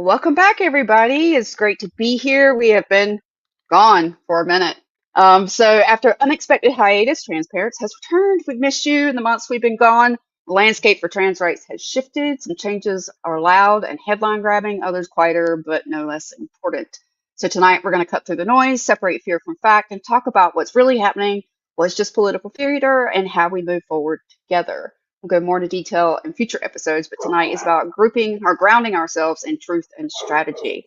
Welcome back, everybody. It's great to be here. We have been gone for a minute. So after unexpected hiatus, TransParents has returned. We've missed you in the months we've been gone. The landscape for trans rights has shifted. Some changes are loud and headline grabbing, others quieter, but no less important. So tonight we're going to cut through the noise, separate fear from fact, and talk about what's really happening, what's just political theater, and how we move forward together. We'll go more into detail in future episodes, but tonight is about grouping or grounding ourselves in truth and strategy.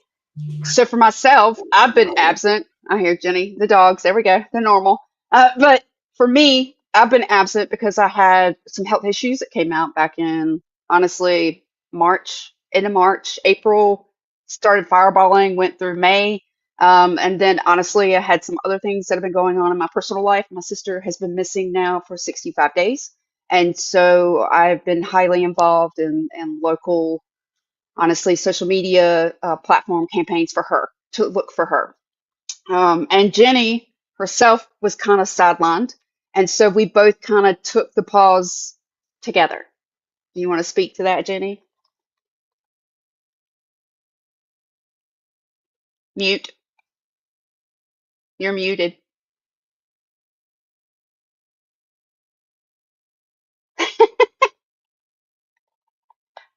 So for myself, I've been absent. I hear Jenny, the dogs, there we go, they're normal. But for me, I've been absent because I had some health issues that came out back in, honestly, March, end of March, April, started fireballing, went through May. And then honestly, I had some other things that have been going on in my personal life. My sister has been missing now for 65 days. And so I've been highly involved in local, honestly, social media platform campaigns for her, to look for her. And Jenny herself was kind of sidelined. And so we both kind of took the pause together. Do you want to speak to that, Jenny? Mute. You're muted.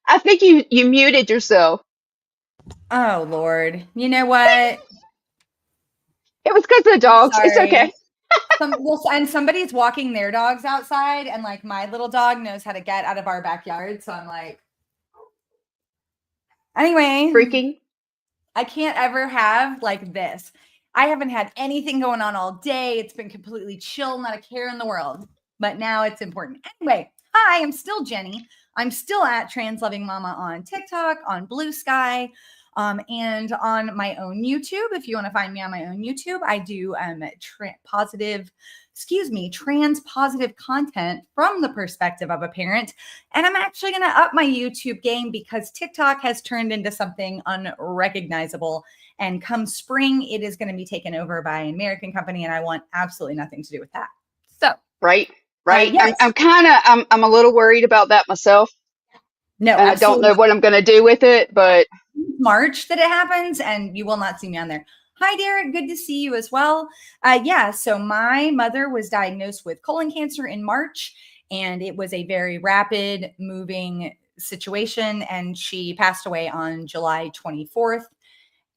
I think you muted yourself. Oh, Lord. You know what? It was because of the dogs. It's Sorry. okay. And somebody's walking their dogs outside, and like my little dog knows how to get out of our backyard. So I'm like, anyway, Freaking. I can't ever have like this. I haven't had anything going on all day. It's been completely chill, not a care in the world. But now it's important. Anyway, hi, I'm still Jenny. I'm still at Trans Loving Mama on TikTok, on Blue Sky, and on my own YouTube. If you want to find me on my own YouTube, I do trans positive content from the perspective of a parent. And I'm actually going to up my YouTube game because TikTok has turned into something unrecognizable. And come spring, it is going to be taken over by an American company, and I want absolutely nothing to do with that. So, right. yes. I'm a little worried about that myself. No, and I don't know what I'm going to do with it, but March that it happens, and you will not see me on there. Hi, Derek. Good to see you as well. So my mother was diagnosed with colon cancer in March, and it was a very rapid moving situation, and she passed away on July 24th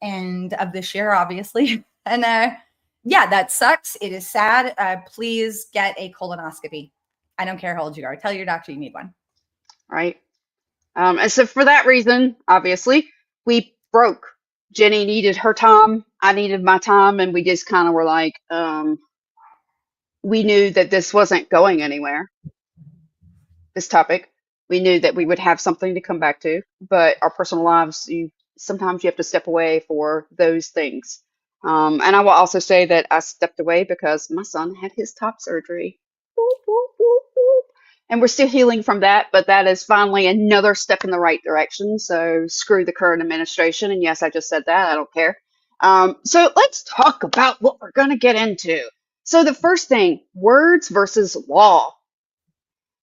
and of this year, obviously. And that sucks. It is sad. Please get a colonoscopy. I don't care how old you are. Tell your doctor you need one. Right. And so for that reason, obviously, we broke. Jenny needed her time. I needed my time. And we just kind of were like, we knew that this wasn't going anywhere, this topic. We knew that we would have something to come back to, but our personal lives, sometimes you have to step away for those things. And I will also say that I stepped away because my son had his top surgery. And we're still healing from that, but that is finally another step in the right direction. So screw the current administration. And yes, I just said that. I don't care. So let's talk about what we're going to get into. So the first thing, words versus law.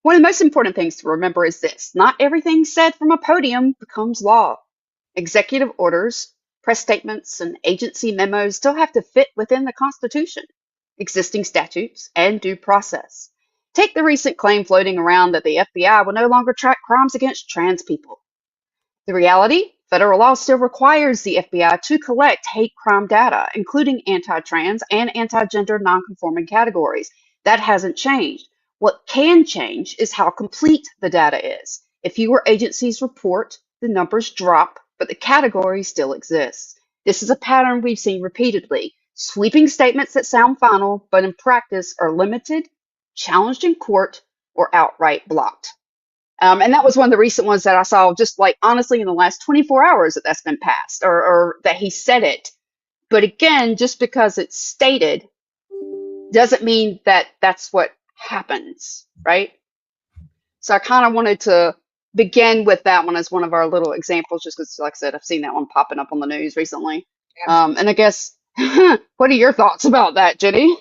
One of the most important things to remember is this: not everything said from a podium becomes law. Executive orders, press statements, and agency memos still have to fit within the Constitution, existing statutes, and due process. Take the recent claim floating around that the FBI will no longer track crimes against trans people. The reality, federal law still requires the FBI to collect hate crime data, including anti-trans and anti-gender nonconforming categories. That hasn't changed. What can change is how complete the data is. If fewer agencies report, the numbers drop, but the category still exists. This is a pattern we've seen repeatedly. Sweeping statements that sound final, but in practice are limited, challenged in court, or outright blocked. And that was one of the recent ones that I saw, just like honestly in the last 24 hours that's been passed, or that he said it. But again, just because it's stated doesn't mean that that's what happens, right? So I kind of wanted to begin with that one as one of our little examples, just because, like I said, I've seen that one popping up on the news recently. And I guess, what are your thoughts about that, Jenny?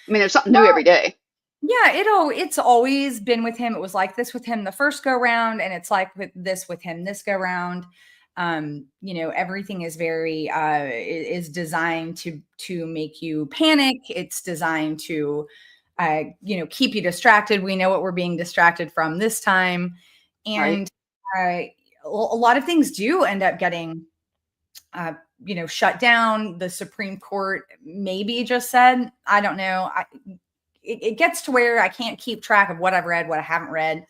I mean, there's something new every day. Yeah, it's always been with him. It was like this with him the first go round, and it's like this with him this go round. Everything is very is designed to make you panic. It's designed to keep you distracted. We know what we're being distracted from this time. Right. And a lot of things do end up getting shut down. The Supreme Court maybe just said, I don't know. It gets to where I can't keep track of what I've read, what I haven't read,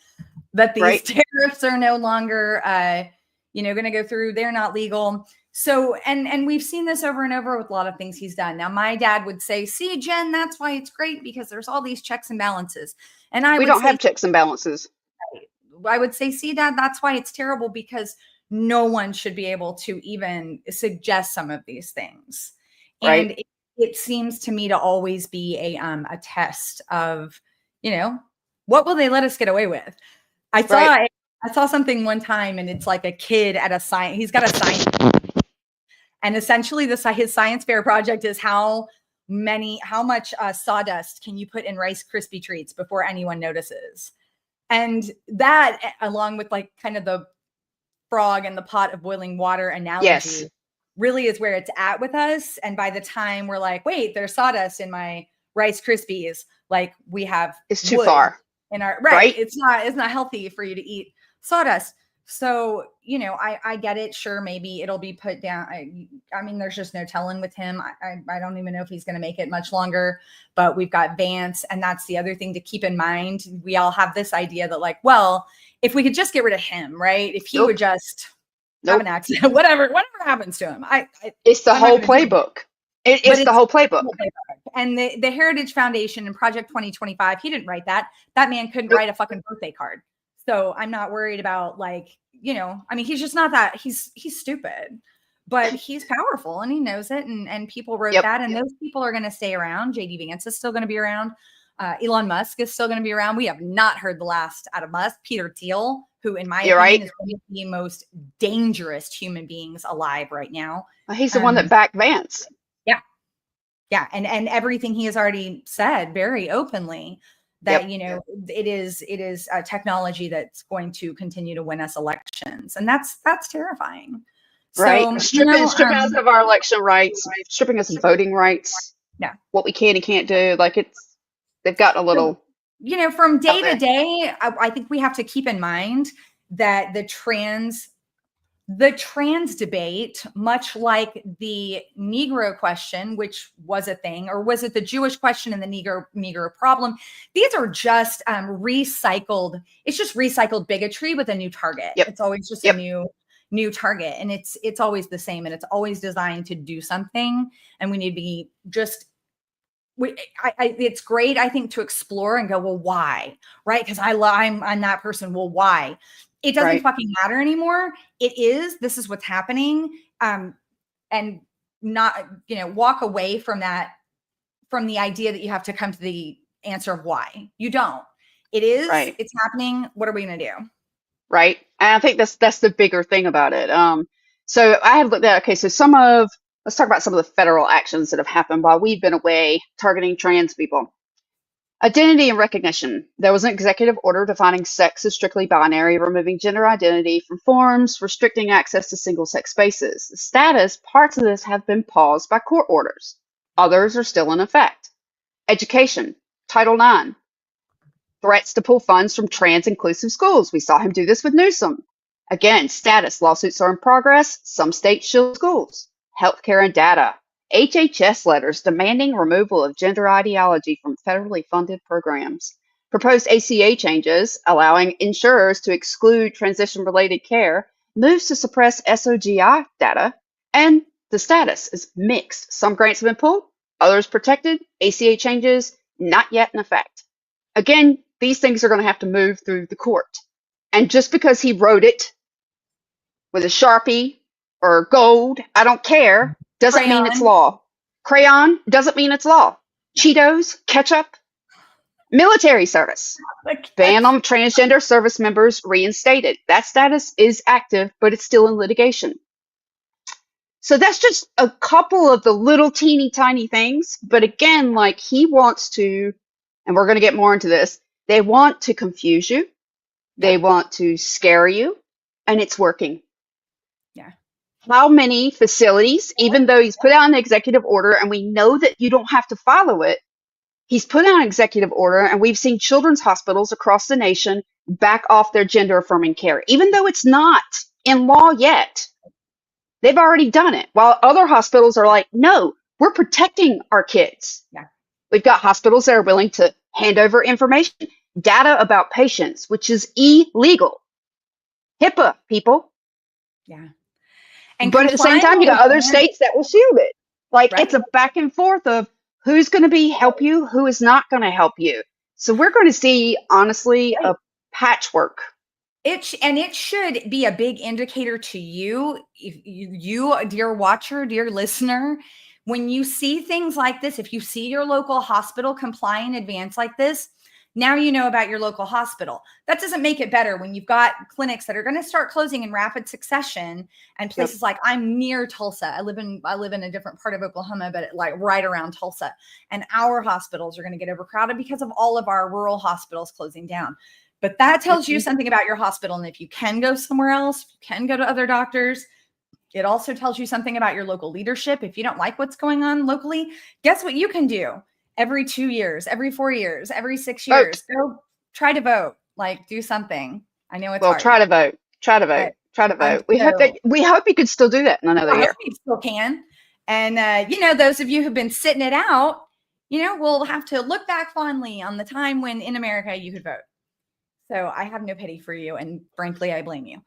that these tariffs are no longer, going to go through. They're not legal. So, and we've seen this over and over with a lot of things he's done. Now, my dad would say, see, Jen, that's why it's great, because there's all these checks and balances. And We don't have checks and balances. I would say, see, Dad, that's why it's terrible, because no one should be able to even suggest some of these things. Right. And it seems to me to always be a test of, what will they let us get away with? I saw something one time, and it's like a kid at a science. He's got a science, and essentially his science fair project is how much sawdust can you put in Rice Krispie treats before anyone notices? And that, along with like kind of the frog in the pot of boiling water analogy, really is where it's at with us. And by the time we're like, wait, there's sawdust in my Rice Krispies, like we have, it's too far in our right. It's not healthy for you to eat sawdust. So, I get it. Sure, maybe it'll be put down. I mean, there's just no telling with him. I don't even know if he's going to make it much longer, but we've got Vance. And that's the other thing to keep in mind. We all have this idea that like, well, if we could just get rid of him, right? If he would just have an accident, whatever happens to him. It's the whole playbook. It's the whole playbook. And the Heritage Foundation and Project 2025, he didn't write that. That man couldn't write a fucking birthday card. So I'm not worried about he's just not that. He's stupid, but he's powerful and he knows it. And people wrote that, and those people are going to stay around. JD Vance is still going to be around. Elon Musk is still going to be around. We have not heard the last out of Musk. Peter Thiel, who in my opinion is one of the most dangerous human beings alive right now. He's the one that backed Vance. Yeah. And everything he has already said very openly, that, it is a technology that's going to continue to win us elections. And that's terrifying. Right. So, stripping us of our election rights, stripping us of voting rights. Yeah. What we can and can't do. Like they've got a little. From day to day, I think we have to keep in mind that the trans debate, much like the Negro question, which was a thing, or was it the Jewish question and the Negro problem? These are just recycled. It's just recycled bigotry with a new target. It's always just a new target, and it's always the same, and it's always designed to do something. And we need to be just. It's great, I think, to explore and go, well, why? Right? Because I'm that person. Well, why? It doesn't fucking matter anymore. This is what's happening. And not, walk away from that, from the idea that you have to come to the answer of why. You don't. It's happening. What are we going to do? Right. And I think that's the bigger thing about it. So I had looked at, so let's talk about some of the federal actions that have happened while we've been away targeting trans people. Identity and recognition. There was an executive order defining sex as strictly binary, removing gender identity from forms, restricting access to single-sex spaces. The status, parts of this have been paused by court orders. Others are still in effect. Education. Title IX. Threats to pull funds from trans-inclusive schools. We saw him do this with Newsom. Again, status. Lawsuits are in progress. Some states shield schools. Healthcare and data. HHS letters demanding removal of gender ideology from federally funded programs. Proposed ACA changes allowing insurers to exclude transition-related care. Moves to suppress SOGI data. And the status is mixed. Some grants have been pulled, others protected. ACA changes not yet in effect. Again, these things are going to have to move through the court. And just because he wrote it with a Sharpie or gold, I don't care, doesn't mean it's law. Crayon doesn't mean it's law. Cheetos, ketchup, military service. Ban on transgender service members reinstated. That status is active, but it's still in litigation. So that's just a couple of the little teeny tiny things. But again, like he wants to, and we're going to get more into this, they want to confuse you. They want to scare you, and it's working. Yeah. how many facilities, even though he's put out an executive order and we know that you don't have to follow it, he's put out an executive order and we've seen children's hospitals across the nation back off their gender affirming care, even though it's not in law yet. They've already done it. While other hospitals are like, no, we're protecting our kids. Yeah. We've got hospitals that are willing to hand over information, data about patients, which is illegal. HIPAA, people. Yeah. And But at the same time, you got other states that will shield it. Like right. It's a back and forth of who's going to help you, who is not going to help you. So we're going to see, honestly, a patchwork. It should be a big indicator to you, you, dear watcher, dear listener, when you see things like this. If you see your local hospital comply in advance like this, now you know about your local hospital. That doesn't make it better when you've got clinics that are going to start closing in rapid succession, and places like, I'm near Tulsa. I live in a different part of Oklahoma, but like right around Tulsa, and our hospitals are going to get overcrowded because of all of our rural hospitals closing down. But that tells you something about your hospital. And if you can go somewhere else, you can go to other doctors. It also tells you something about your local leadership. If you don't like what's going on locally, guess what you can do? Every 2 years, every 4 years, every 6 years, go try to vote. Like, do something. I know it's hard. Try to vote. Try to vote. Try to vote. We hope you could still do that in another year. I hope you still can. And those of you who've been sitting it out, we'll have to look back fondly on the time when in America you could vote. So I have no pity for you, and frankly, I blame you.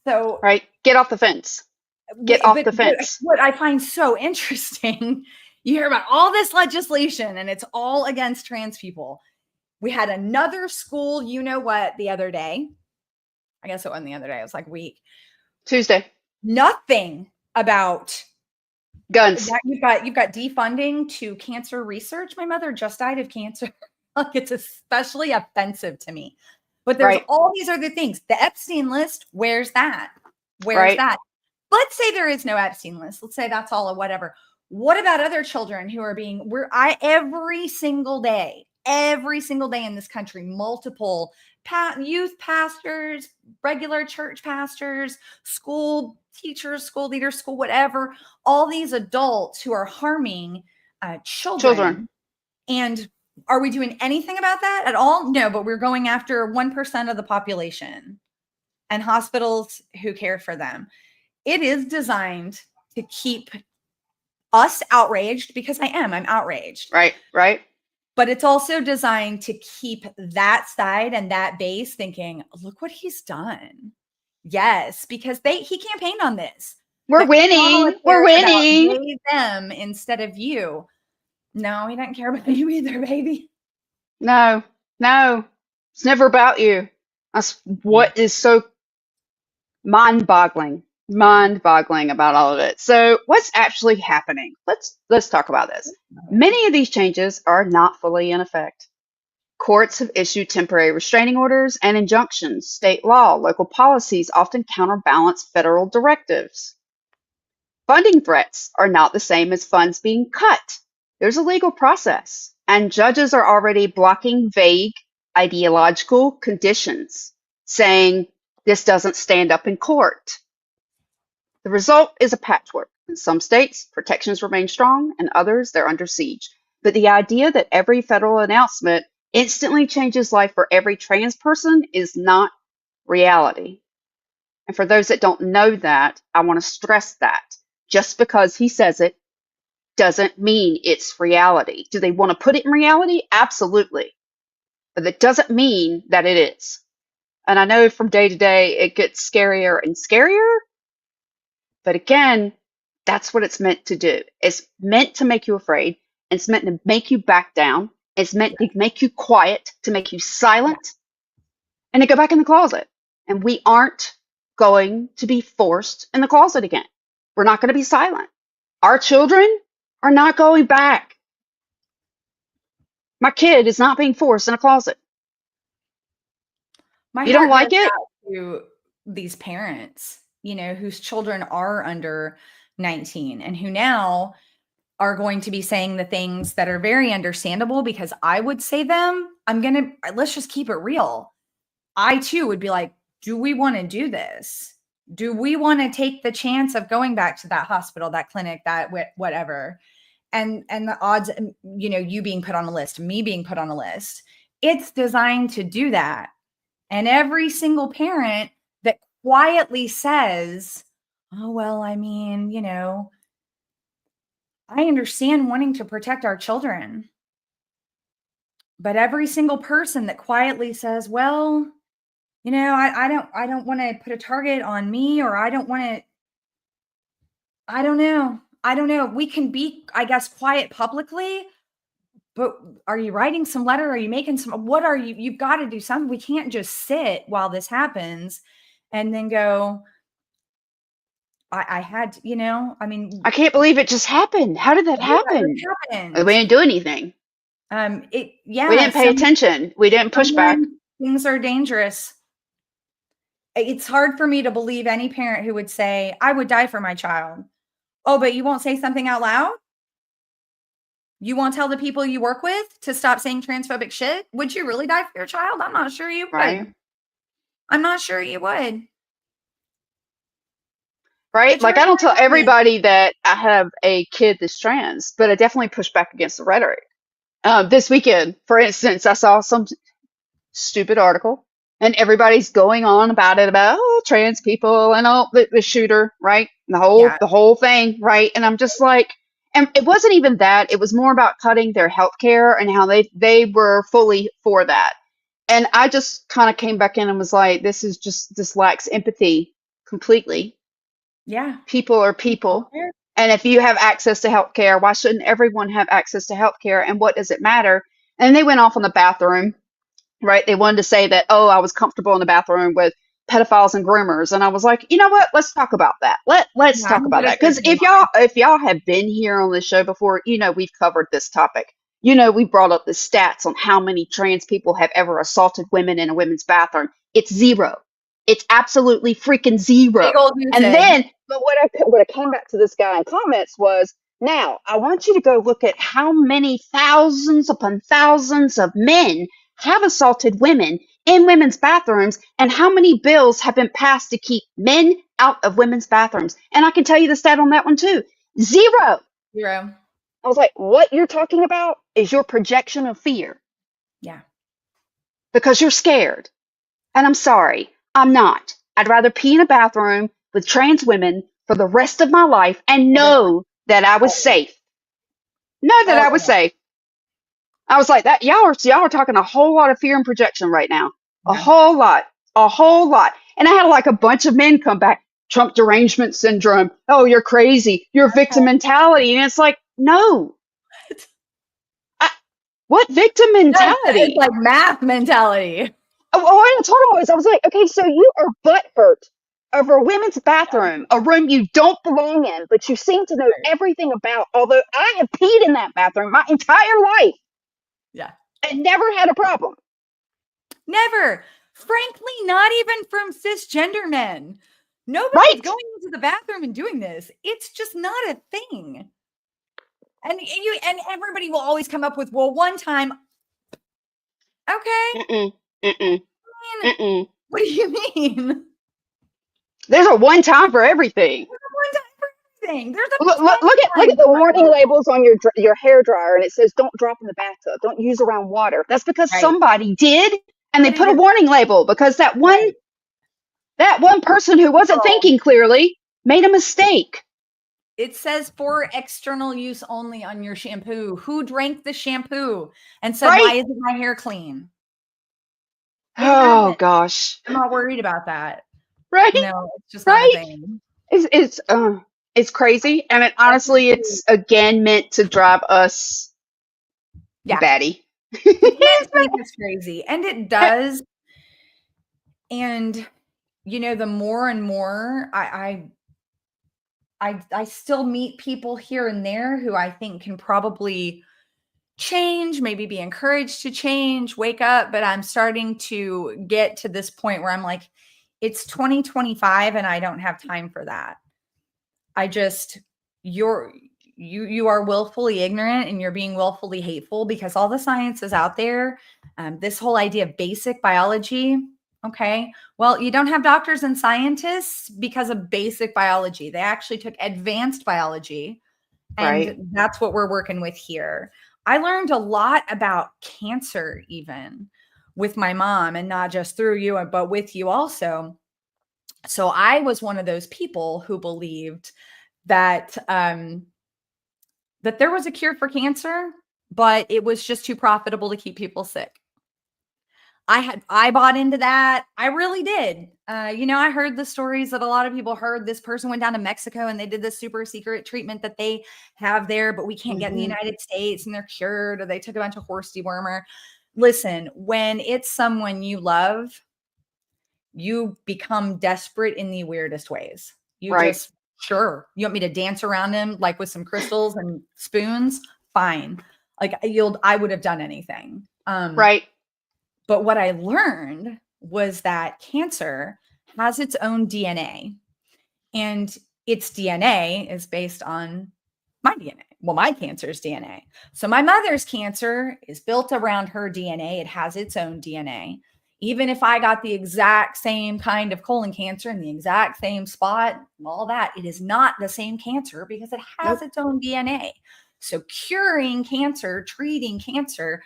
So right, get off the fence. Get off the fence. What I find so interesting, you hear about all this legislation, and it's all against trans people. We had another school, the other day. I guess it wasn't the other day. It was like week. Tuesday. Nothing about guns. You've got defunding to cancer research. My mother just died of cancer. Like, it's especially offensive to me. But there's all these other things. The Epstein list, where's that? Where's that? Let's say there is no Epstein list. Let's say that's all a whatever. What about other children who are every single day in this country, multiple youth pastors, regular church pastors, school teachers, school leaders, school whatever, all these adults who are harming children. And are we doing anything about that at all? No, but we're going after 1% of the population and hospitals who care for them. It is designed to keep us outraged, because I'm outraged. Right. But it's also designed to keep that side and that base thinking, look what he's done. Yes, because he campaigned on this. We're winning. We're winning. Them instead of you. No, he doesn't care about you either, baby. No. It's never about you. That's what is so mind-boggling about all of it. So what's actually happening? Let's talk about this. Many of these changes are not fully in effect. Courts have issued temporary restraining orders and injunctions. State law, local policies often counterbalance federal directives. Funding threats are not the same as funds being cut. There's a legal process, and judges are already blocking vague ideological conditions, saying this doesn't stand up in court. The result is a patchwork. In some states, protections remain strong, and others, they're under siege. But the idea that every federal announcement instantly changes life for every trans person is not reality. And for those that don't know that, I want to stress that. Just because he says it doesn't mean it's reality. Do they want to put it in reality? Absolutely. But that doesn't mean that it is. And I know from day to day, it gets scarier and scarier. But again, that's what it's meant to do. It's meant to make you afraid. It's meant to make you back down. It's meant to make you quiet, to make you silent, and to go back in the closet. And we aren't going to be forced in the closet again. We're not going to be silent. Our children are not going back. My kid is not being forced in a closet. You don't like it? To these parents, whose children are under 19 and who now are going to be saying the things that are very understandable, because I would say them. Let's just keep it real. I too would be like, do we want to do this? Do we want to take the chance of going back to that hospital, that clinic, that whatever? And the odds, you being put on a list, me being put on a list, it's designed to do that. And every single parent that quietly says, oh, well, I mean, I understand wanting to protect our children. But every single person that quietly says, well, I don't want to put a target on me, or I don't want to, I don't know. We can be, I guess, quiet publicly, but are you writing some letter? Are you making what are you, you've got to do something. We can't just sit while this happens and then go, I had to, I mean, I can't believe it just happened. How did that yeah, happen? it We happened. didn't do anything. We Yeah, didn't pay attention. We didn't push back. things are dangerous. It's hard for me to believe any parent who would say, I would die for my child. Oh, but you won't say something out loud? You won't tell the people you work with to stop saying transphobic shit? Would you really die for your child? I'm not sure you would. Right. I'm not sure you would. Right? Like, I don't tell everybody that I have a kid that's trans, but I definitely push back against the rhetoric. This weekend, for instance, I saw some stupid article, and everybody's going on about it, about trans people and the shooter, right? And the whole thing, right? And I'm just like, and it wasn't even that. It was more about cutting their health care and how they were fully for that. And I just kind of came back in and was like, this lacks empathy completely. Yeah. People are people. And if you have access to healthcare, why shouldn't everyone have access to healthcare? And what does it matter? And they went off on the bathroom, right? They wanted to say that, oh, I was comfortable in the bathroom with pedophiles and groomers. And I was like, you know what? Let's talk about that. Let's talk about that. Because if y'all have been here on this show before, we've covered this topic. We brought up the stats on how many trans people have ever assaulted women in a women's bathroom. It's zero. It's absolutely freaking zero. And then, but what I came back to this guy in comments was, now I want you to go look at how many thousands upon thousands of men have assaulted women in women's bathrooms, and how many bills have been passed to keep men out of women's bathrooms. And I can tell you the stat on that one too. Zero. I was like, what you're talking about is your projection of fear. Yeah. Because you're scared. And I'm sorry, I'm not. I'd rather pee in a bathroom with trans women for the rest of my life and know that I was safe. I was safe. I was like, that y'all are talking a whole lot of fear and projection right now. A whole lot. And I had like a bunch of men come back. Trump derangement syndrome. Oh, you're crazy. You're victim mentality. And it's like, no. What victim mentality? It's like math mentality. Oh, I told him I was like, okay, so you are butthurt over a women's bathroom, a room you don't belong in, but you seem to know everything about, although I have peed in that bathroom my entire life. Yeah. And never had a problem. Never. Frankly, not even from cisgender men. Nobody's going into the bathroom and doing this. It's just not a thing. And everybody will always come up with, well, one time. Okay. What do you mean? There's a one time for everything. There's a one time for everything. There's a look at the warning labels on your hair dryer, and it says don't drop in the bathtub, don't use around water. That's because somebody did, and they put a warning label because that one person who wasn't thinking clearly made a mistake. It says for external use only on your shampoo. Who drank the shampoo and said, why isn't my hair clean? Oh gosh. I'm not worried about that. Right? No, it's just not a thing. It's crazy. And honestly, it's again meant to drive us batty. It's crazy. And it does. And the more and more I still meet people here and there who I think can probably change, maybe be encouraged to change, wake up. But I'm starting to get to this point where I'm like, it's 2025 and I don't have time for that. You are willfully ignorant and you're being willfully hateful because all the science is out there. This whole idea of basic biology, Okay. Well, you don't have doctors and scientists because of basic biology. They actually took advanced biology, Right. and that's what we're working with here. I learned a lot about cancer, even with my mom, and not just through you, but with you also. So I was one of those people who believed that that there was a cure for cancer, but it was just too profitable to keep people sick. I bought into that. I really did. I heard the stories that a lot of people heard. This person went down to Mexico and they did this super secret treatment that they have there, but we can't get in the Hmm. United States, and they're cured, or they took a bunch of horse dewormer. Listen, when it's someone you love, you become desperate in the weirdest ways. You Right. just, sure, you want me to dance around him like with some crystals and spoons? Fine. Like I would have done anything. Right. But what I learned was that cancer has its own DNA, and its DNA is based on my DNA. Well, my cancer's DNA. So my mother's cancer is built around her DNA. It has its own DNA. Even if I got the exact same kind of colon cancer in the exact same spot, all that, it is not the same cancer because it has Nope. its own DNA. So curing cancer, treating cancer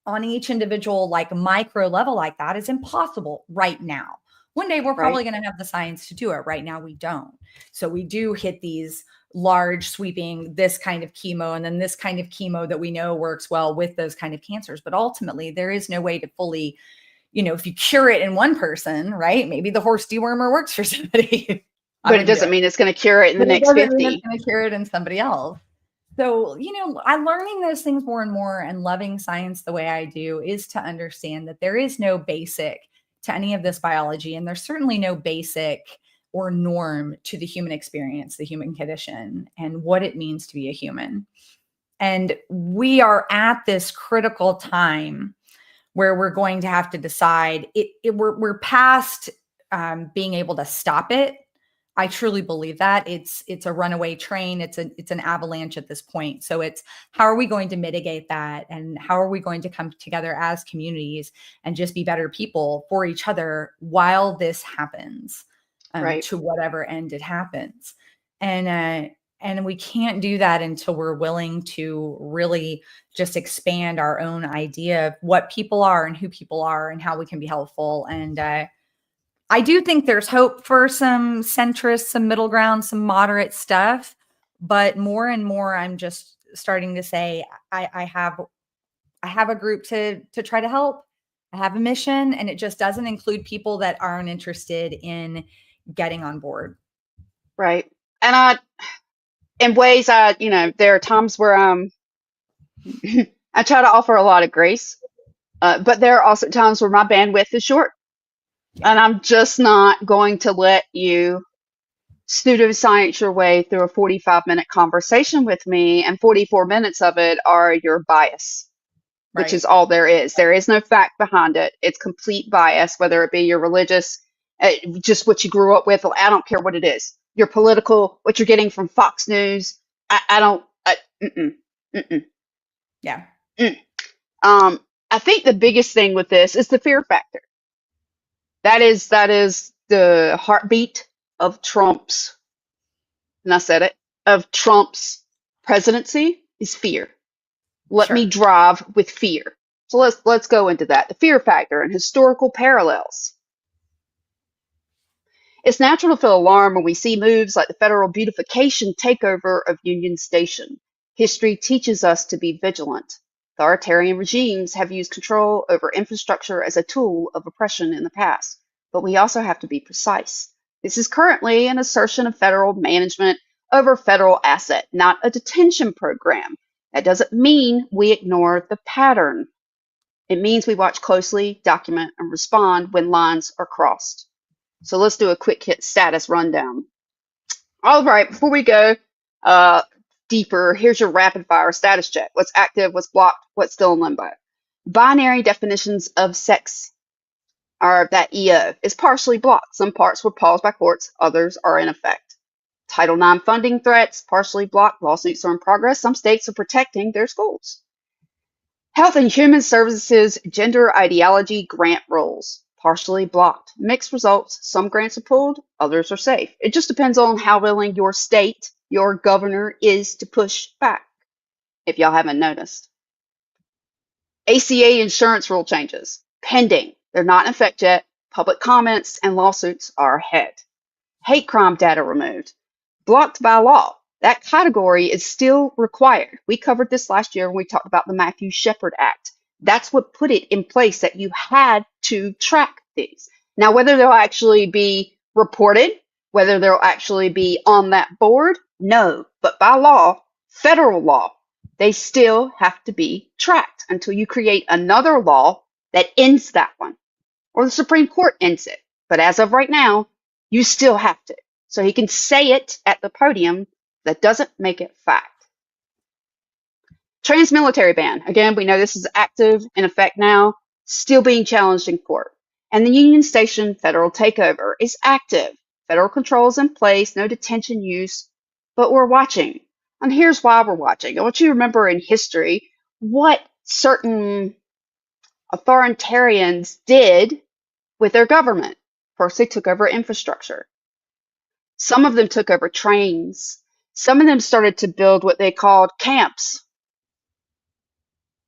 on each individual, like micro level like that, is impossible right now. One day we're Right. probably going to have the science to do it. Right now we don't. So we do hit these large sweeping, this kind of chemo and then this kind of chemo that we know works well with those kind of cancers. But ultimately there is no way to fully, if you cure it in one person, right? Maybe the horse dewormer works for somebody. I But it wouldn't do doesn't it. mean it's going to cure it in the But it next doesn't mean it's 50. going to cure it in somebody else. So, I'm learning those things more and more, and loving science the way I do is to understand that there is no basic to any of this biology. And there's certainly no basic or norm to the human experience, the human condition, and what it means to be a human. And we are at this critical time where we're going to have to decide we're past being able to stop it. I truly believe that it's a runaway train. It's an avalanche at this point. So it's, how are we going to mitigate that, and how are we going to come together as communities and just be better people for each other while this happens, Right. to whatever end it happens. And we can't do that until we're willing to really just expand our own idea of what people are and who people are and how we can be helpful. And I do think there's hope for some centrist, some middle ground, some moderate stuff. But more and more, I'm just starting to say, I have a group to try to help. I have a mission, and it just doesn't include people that aren't interested in getting on board. Right. And in ways, there are times where I try to offer a lot of grace, but there are also times where my bandwidth is short, Yeah, and I'm just not going to let you pseudoscience your way through a 45-minute conversation with me, and 44 minutes of it are your bias, which right. is all there is. There is no fact behind it. It's complete bias, whether it be your religious, just what you grew up with. I don't care what it is. Your political, what you're getting from Fox News. I don't. Mm-mm, mm-mm, Yeah, mm. I think the biggest thing with this is the fear factor. That is the heartbeat of Trump's, and I said it, of Trump's presidency is fear. Let me sure. drive with fear. So let's go into that. The fear factor and historical parallels. It's natural to feel alarm when we see moves like the federal beautification takeover of Union Station. History teaches us to be vigilant. Authoritarian regimes have used control over infrastructure as a tool of oppression in the past, but we also have to be precise. This is currently an assertion of federal management over federal asset, not a detention program. That doesn't mean we ignore the pattern. It means we watch closely, document, and respond when lines are crossed. So let's do a quick hit status rundown. All right, before we go uh, deeper, here's your rapid fire status check. What's active, what's blocked, what's still in limbo. Binary definitions of sex are that EO is partially blocked. Some parts were paused by courts, others are in effect. Title IX funding threats, partially blocked. Lawsuits are in progress. Some states are protecting their schools. Health and Human Services gender ideology grant rules, partially blocked. Mixed results. Some grants are pulled, others are safe. It just depends on how willing your state, your governor is to push back, if y'all haven't noticed. ACA insurance rule changes. Pending. They're not in effect yet. Public comments and lawsuits are ahead. Hate crime data removed. Blocked by law. That category is still required. We covered this last year when we talked about the Matthew Shepard Act. That's what put it in place, that you had to track these. Now, whether they'll actually be reported, whether they'll actually be on that board, no. But by law, federal law, they still have to be tracked until you create another law that ends that one, or the Supreme Court ends it. But as of right now, you still have to. So he can say it at the podium. That doesn't make it fact. Trans-military ban. Again, we know this is active, in effect now, still being challenged in court. And the Union Station federal takeover is active. Federal controls in place, no detention use, but we're watching. And here's why we're watching. I want you to remember in history what certain authoritarians did with their government. First, they took over infrastructure. Some of them took over trains. Some of them started to build what they called camps.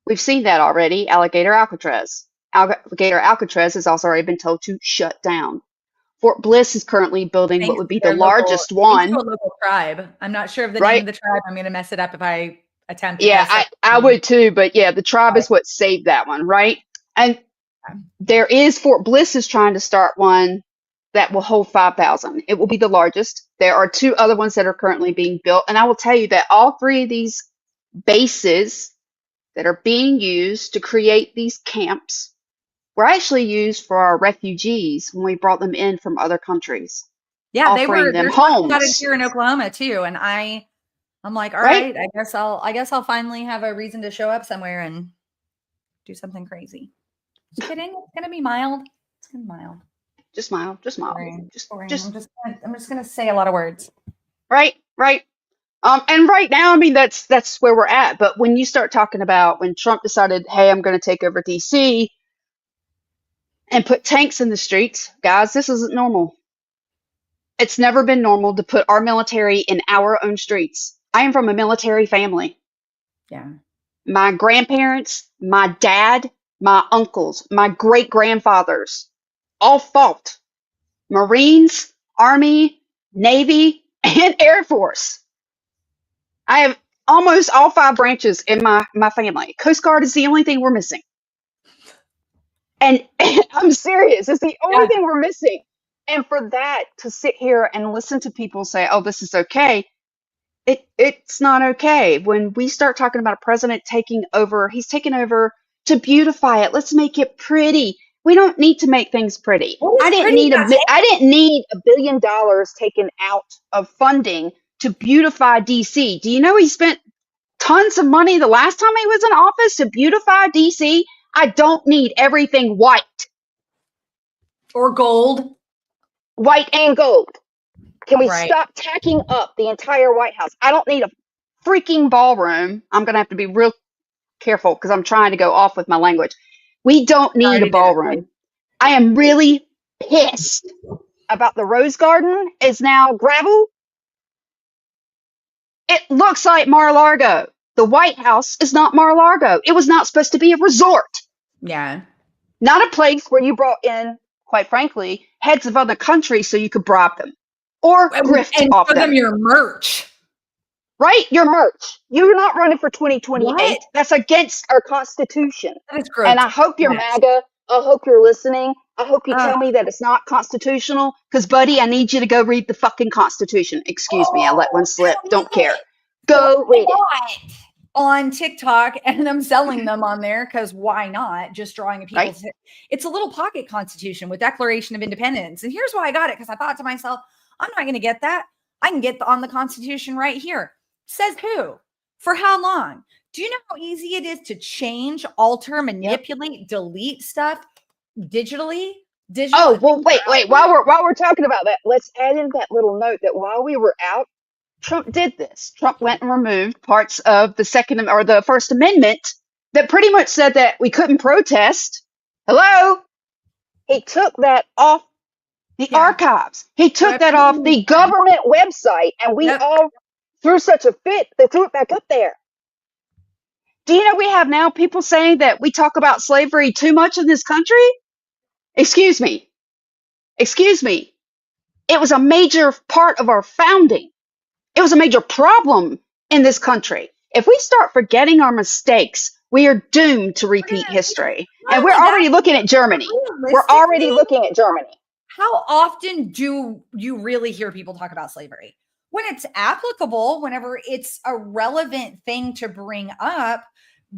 We've seen that already. Alligator Alcatraz. Alligator Alcatraz has also already been told to shut down. Fort Bliss is currently building what would be the largest one. Thanks to a local tribe. I'm not sure of the Right? name of the tribe. I'm going to mess it up if I attempt to Yeah, guess it. I would too, but yeah, the tribe is what saved that one, right? And there is Fort Bliss is trying to start one that will hold 5,000. It will be the largest. There are 2 other ones that are currently being built. And I will tell you that all 3 of these bases that are being used to create these camps were actually used for our refugees when we brought them in from other countries. Yeah, they offering were. them There's one about it homes. here in Oklahoma too, and I'm like, all Right? right, I guess I'll finally have a reason to show up somewhere and do something crazy. Just kidding. It's gonna be mild. It's gonna be mild. Just smile. Just smile. Boring. Boring. Just I'm just gonna say a lot of words. right. And right now, I mean, that's where we're at. But when you start talking about when Trump decided, hey, I'm going to take over DC and put tanks in the streets, guys, this isn't normal. It's never been normal to put our military in our own streets. I am from a military family. Yeah. My grandparents, my dad, my uncles, my great grandfathers all fought. Marines, Army, Navy, and Air Force. I have almost all 5 branches in my family. Coast Guard is the only thing we're missing. And I'm serious. It's the only thing we're missing. And for that to sit here and listen to people say, oh, this is okay, it's not okay. When we start talking about a president taking over, he's taking over to beautify it. Let's make it pretty. We don't need to make things pretty. I didn't need $1 billion taken out of funding to beautify DC. Do you know he spent tons of money the last time he was in office to beautify DC? I don't need everything white. Or gold. White and gold. Can we stop tacking up the entire White House? I don't need a freaking ballroom. I'm going to have to be real careful because I'm trying to go off with my language. We don't need a ballroom. I am really pissed about the Rose Garden is now gravel. It looks like Mar-a-Lago. The White House is not Mar-a-Lago. It was not supposed to be a resort. Yeah. Not a place where you brought in, quite frankly, heads of other countries so you could bribe them or grift off them. And your merch. Right? Your merch. You're not running for 2028. What? That's against our Constitution. That is gross. And I hope you're MAGA. I hope you're listening. I hope you tell me that it's not constitutional. Because, buddy, I need you to go read the fucking Constitution. Excuse me, I let one slip. Don't care. Go read it. On TikTok, and I'm selling them on there because why not? Just drawing people's. Right? It's a little pocket constitution with Declaration of Independence. And here's why I got it, because I thought to myself, I'm not going to get that. I can get on the Constitution right here. Says who? For how long? Do you know how easy it is to change, alter, manipulate, delete stuff digitally? Oh, well, wait. While we're talking about that, let's add in that little note that while we were out, Trump did this. Trump went and removed parts of the First Amendment that pretty much said that we couldn't protest. Hello? He took that off the Yeah. archives. He So took that off everything the government website, and we Yep. all threw such a fit. They threw it back up there. Do you know we have now people saying that we talk about slavery too much in this country? Excuse me. Excuse me. It was a major part of our founding. It was a major problem in this country. If we start forgetting our mistakes, we are doomed to repeat history. Not And we're only that, already looking at Germany. We're already realistically, looking at Germany. how often do you really hear people talk about slavery? When it's applicable, whenever it's a relevant thing to bring up,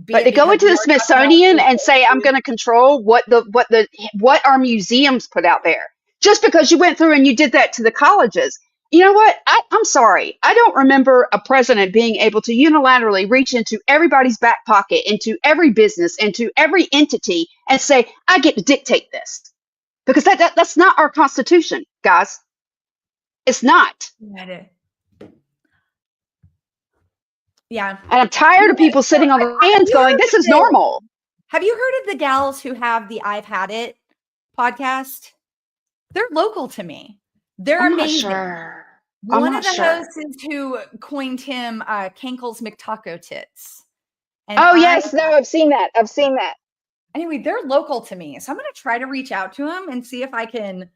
be But it to go because into we the are talking about Smithsonian and say I'm slavery. going to control what our museums put out there, just because you went through and you did that to the colleges. You know what? I'm sorry. I don't remember a president being able to unilaterally reach into everybody's back pocket, into every business, into every entity, and say I get to dictate this, because that's not our Constitution, guys. It's not. Yeah. And I'm tired of people sitting on their hands going, "This is normal." Have you heard of the gals who have the I've Had It podcast? They're local to me. They're I'm not amazing. sure. One of the hosts is who coined him Kankle's McTaco Tits. And Yes, no, I've seen that. I've seen that. Anyway, they're local to me. So I'm going to try to reach out to them and see if I can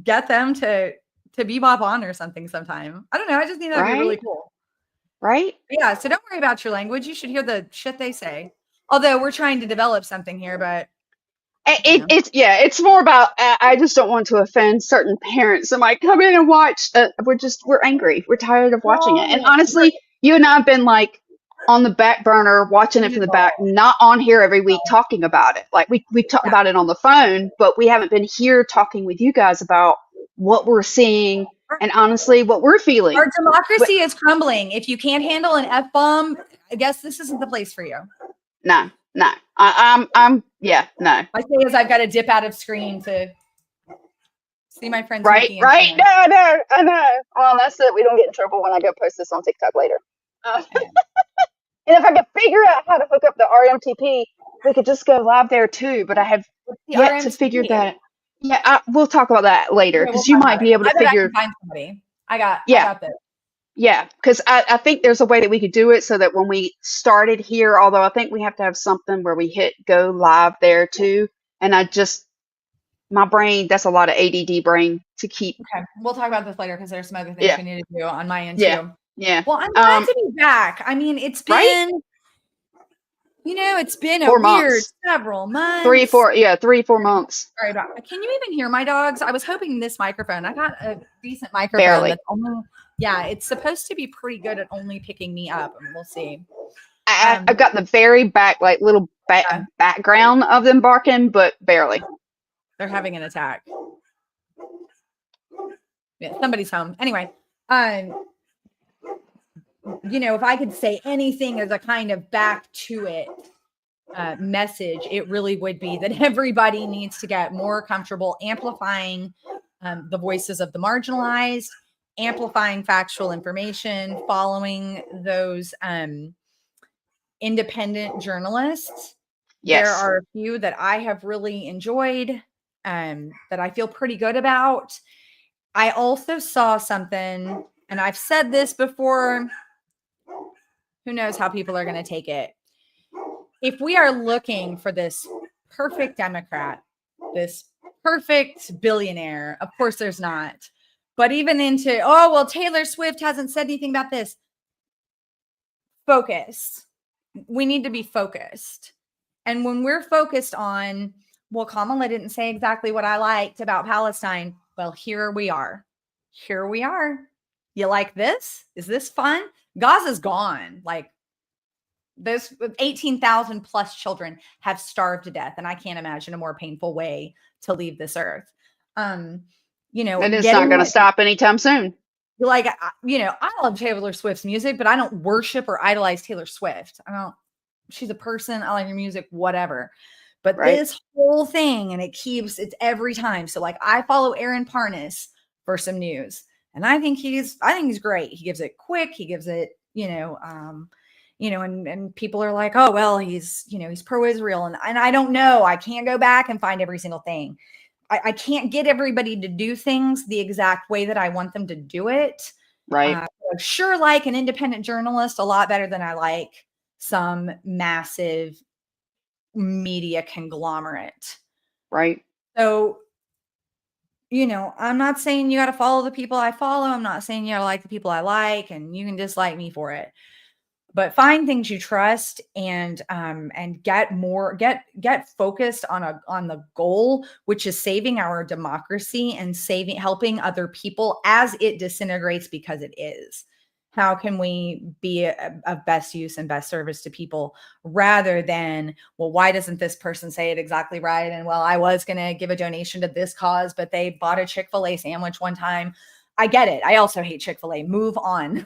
get them to bebop on or something sometime. I don't know. I just think that'd be really cool. Right? Yeah. So don't worry about your language. You should hear the shit they say. Although we're trying to develop something here, but it's more about I just don't want to offend certain parents. I'm like, come in and watch. We're angry. We're tired of watching it. And honestly, you and I have been like on the back burner, watching it from the back, not on here every week talking about it. Like we talk about it on the phone, but we haven't been here talking with you guys about what we're seeing and honestly what we're feeling. Our democracy is crumbling. If you can't handle an F-bomb, I guess this isn't the place for you. No. No. No. I say as I've got to dip out of screen to see my friends. Right. No, I know. Well, that's it. We don't get in trouble when I go post this on TikTok later. And if I could figure out how to hook up the RMTP, we could just go live there too. But I have yet to figure that. Yeah, we'll talk about that later because you might be able to figure. I find somebody. I got this. Yeah, because I think there's a way that we could do it so that when we started here, although I think we have to have something where we hit go live there too. And my brain, that's a lot of ADD brain to keep. Okay, we'll talk about this later because there's some other things we need to do on my end too. Yeah. Well, I'm glad to be back. I mean, it's been, it's been 4 months. Weird several months. 3, 4 months. Sorry about. Can you even hear my dogs? I was hoping this microphone. I got a decent microphone. Barely. That's only, it's supposed to be pretty good at only picking me up, and we'll see. I've got the very back, like little background of them barking, but barely. They're having an attack. Yeah, somebody's home. Anyway, if I could say anything as a kind of back to it message, it really would be that everybody needs to get more comfortable amplifying the voices of the marginalized, amplifying factual information, following those independent journalists. Yes. There are a few that I have really enjoyed, that I feel pretty good about. I also saw something, and I've said this before. Who knows how people are going to take it? If we are looking for this perfect Democrat, this perfect billionaire, of course there's not. But even into, Taylor Swift hasn't said anything about this. Focus. We need to be focused. And when we're focused on, Kamala didn't say exactly what I liked about Palestine. Well, here we are. Here we are. You like this? Is this fun? Gaza's gone. Like, those 18,000 plus children have starved to death. And I can't imagine a more painful way to leave this earth. And it's not going to stop anytime soon. Like, I love Taylor Swift's music, but I don't worship or idolize Taylor Swift. She's a person. I like her music, whatever. But this whole thing, and it's every time. So like, I follow Aaron Parnas for some news, and I think he's great. He gives it quick. He gives it, and people are like, he's pro-Israel. And I don't know. I can't go back and find every single thing. I can't get everybody to do things the exact way that I want them to do it. Right. I sure like an independent journalist a lot better than I like some massive media conglomerate. Right. So, I'm not saying you got to follow the people I follow. I'm not saying you got to like the people I like, and you can dislike me for it. But find things you trust and get focused on the goal, which is saving our democracy and helping other people as it disintegrates, because it is. How can we be of best use and best service to people, rather than, well, why doesn't this person say it exactly right? And, well, I was going to give a donation to this cause, but they bought a Chick-fil-A sandwich one time. I get it. I also hate Chick-fil-A. Move on.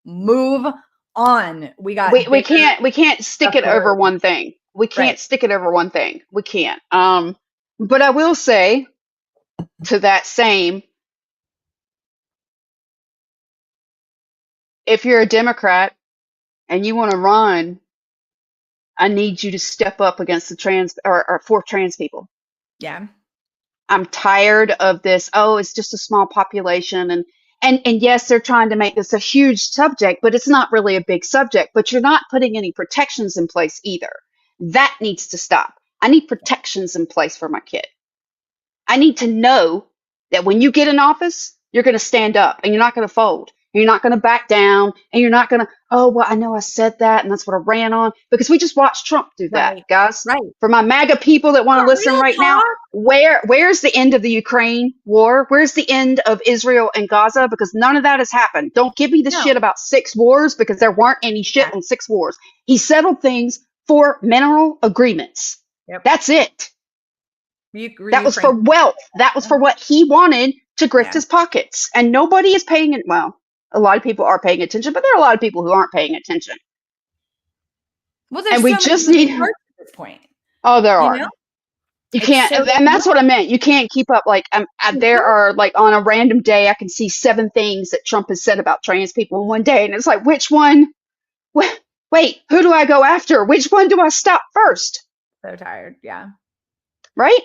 Move on. We can't stick it over one thing. We can't stick it over one thing. We can't. But I will say to that same, if you're a Democrat and you want to run, I need you to step up against the trans or for trans people. Yeah. I'm tired of this. Oh, it's just a small population. And yes, they're trying to make this a huge subject, but it's not really a big subject. But you're not putting any protections in place either. That needs to stop. I need protections in place for my kid. I need to know that when you get in office, you're going to stand up and you're not going to fold. You're not going to back down, and you're not going to, oh, well, I know I said that and that's what I ran on, because we just watched Trump do that, Right. guys. Right. For my MAGA people that want to listen Real right now, talk. where's the end of the Ukraine war? Where's the end of Israel and Gaza? Because none of that has happened. Don't give me the shit about 6 wars, because there weren't any shit on 6 wars. He settled things for mineral agreements. Yep. That's it. That was for wealth. That was for what he wanted to grift his pockets. And nobody is paying it. Well, a lot of people are paying attention, but there are a lot of people who aren't paying attention. Well, there's we just need parts at this point. Oh, there are. You can't, and that's what I meant. You can't keep up. Like, there are, like, on a random day, I can see 7 things that Trump has said about trans people in one day, and it's like, which one? Wait, who do I go after? Which one do I stop first? So tired, yeah. Right?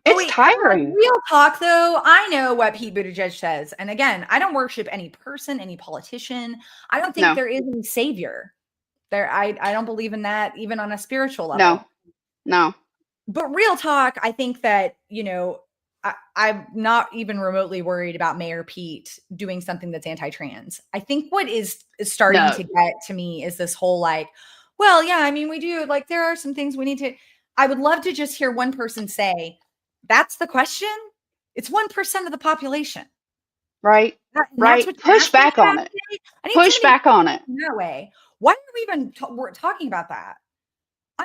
It's tiring. Real talk, though. I know what Pete Buttigieg says. And again, I don't worship any person, any politician. I don't think there is any savior. I don't believe in that, even on a spiritual level. No. But real talk, I think that, I'm not even remotely worried about Mayor Pete doing something that's anti-trans. I think what is starting to get to me is this whole, like, well, yeah, I mean, we do, like, there are some things we need to, I would love to just hear one person say, that's the question. It's 1% of the population. Right. Right. Push back on it. Push back on it. No way. Why are we even talking about that? I